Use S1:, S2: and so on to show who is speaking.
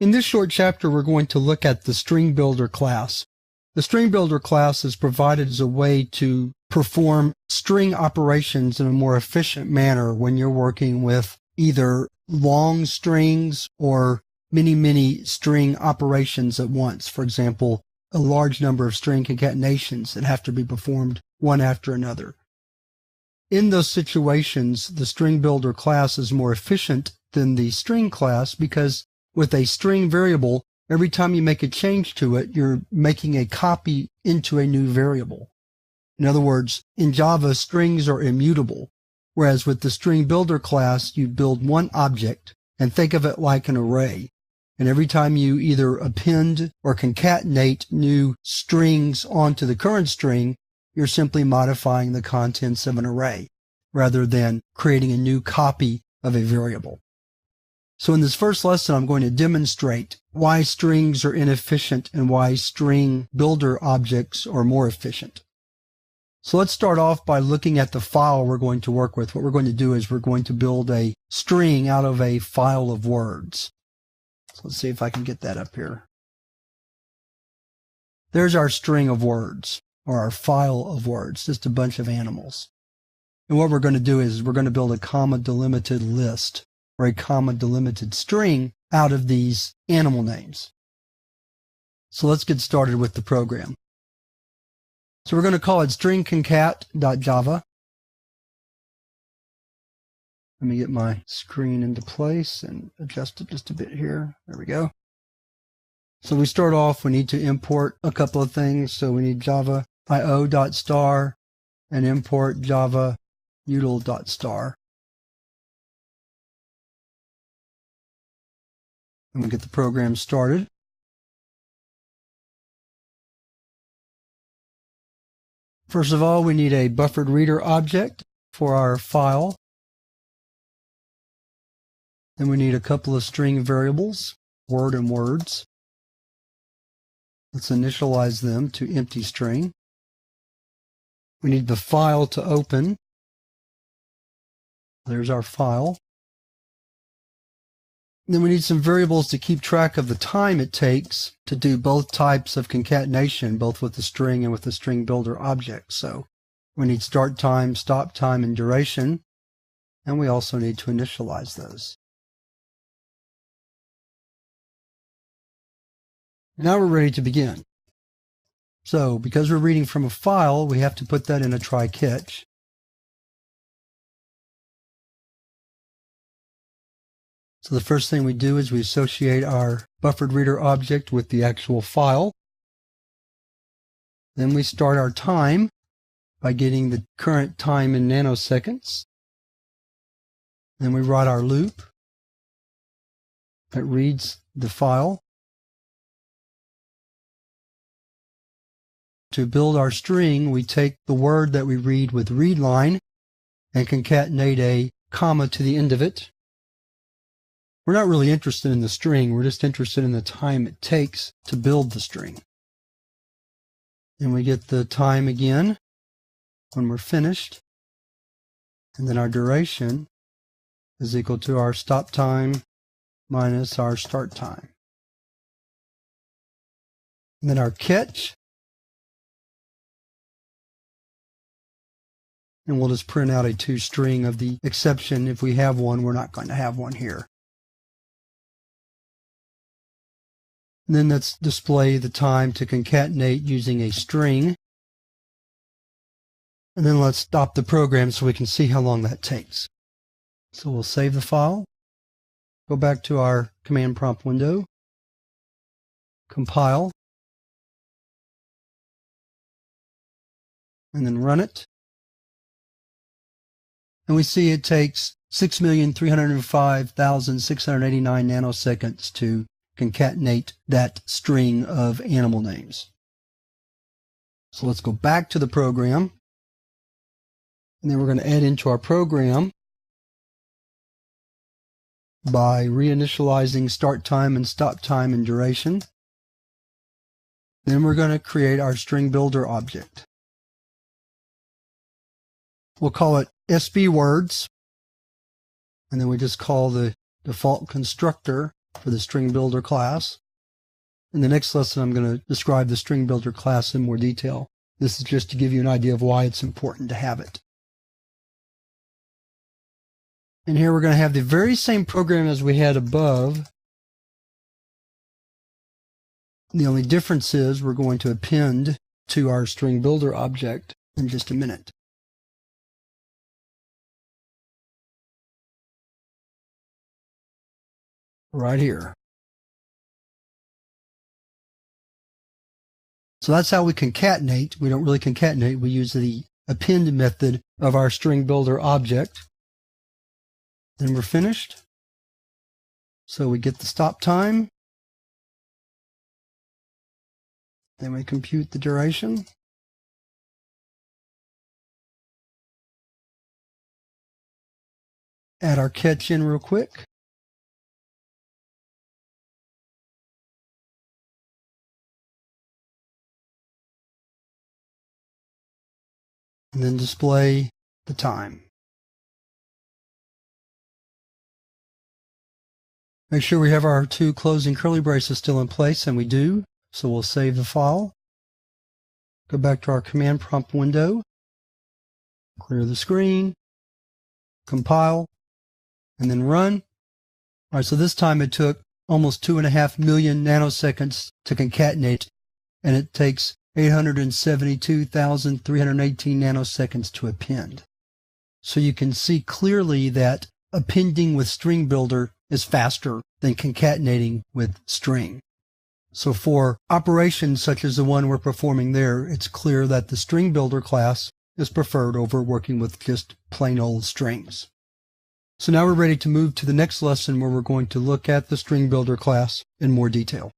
S1: In this short chapter, we're going to look at the String Builder class. The String Builder class is provided as a way to perform string operations in a more efficient manner when you're working with either long strings or many string operations at once. For example, a large number of string concatenations that have to be performed one after another. In those situations, the String Builder class is more efficient than the string class because with a string variable, every time you make a change to it, you're making a copy into a new variable. In other words, in Java, strings are immutable, whereas with the String Builder class, you build one object and think of it like an array. And every time you either append or concatenate new strings onto the current string, you're simply modifying the contents of an array rather than creating a new copy of a variable. So in this first lesson, I'm going to demonstrate why strings are inefficient and why string builder objects are more efficient. So let's start off by looking at the file we're going to work with. What we're going to do is we're going to build a string out of a file of words. So let's see if I can get that up here. There's our string of words, or our file of words, just a bunch of animals. And what we're going to do is we're going to build a comma-delimited list, or a comma-delimited string out of these animal names. So let's get started with the program. So we're going to call it stringconcat.java. Let me get my screen into place and adjust it just a bit here. There we go. So we start off, we need to import a couple of things. So we need java io.star and import java util.star. And we'll get the program started. First of all, we need a buffered reader object for our file. Then we need a couple of string variables, word and words. Let's initialize them to empty string. We need the file to open. There's our file. Then we need some variables to keep track of the time it takes to do both types of concatenation, both with the string and with the string builder object. So we need start time, stop time, and duration. And we also need to initialize those. Now we're ready to begin. So because we're reading from a file, we have to put that in a try-catch. So the first thing we do is we associate our buffered reader object with the actual file. Then we start our time by getting the current time in nanoseconds. Then we write our loop that reads the file. To build our string, we take the word that we read with readline and concatenate a comma to the end of it. We're not really interested in the string, we're just interested in the time it takes to build the string. Then we get the time again when we're finished, and then our duration is equal to our stop time minus our start time. And then our catch, and we'll just print out a toString of the exception. If we have one, we're not going to have one here. And then let's display the time to concatenate using a string. And then let's stop the program so we can see how long that takes. So we'll save the file, go back to our command prompt window, compile, and then run it. And we see it takes 6,305,689 nanoseconds to concatenate that string of animal names. So let's go back to the program, and then we're going to add into our program by reinitializing start time and stop time and duration. Then we're going to create our string builder object. We'll call it SB words, and then we just call the default constructor for the String Builder class. In the next lesson, I'm going to describe the String Builder class in more detail. This is just to give you an idea of why it's important to have it. And here we're going to have the very same program as we had above. The only difference is we're going to append to our String Builder object in just a minute. Right here. So that's how we concatenate. We don't really concatenate. We use the append method of our String Builder object. Then we're finished. So we get the stop time. Then we compute the duration. Add our catch in real quick. And then display the time. Make sure we have our two closing curly braces still in place, and we do. So we'll save the file. Go back to our command prompt window. Clear the screen. Compile. And then run. All right, so this time it took almost 2.5 million nanoseconds to concatenate, and it takes 872,318 nanoseconds to append. So you can see clearly that appending with String Builder is faster than concatenating with string. So for operations such as the one we're performing there, it's clear that the String Builder class is preferred over working with just plain old strings. So now we're ready to move to the next lesson where we're going to look at the String Builder class in more detail.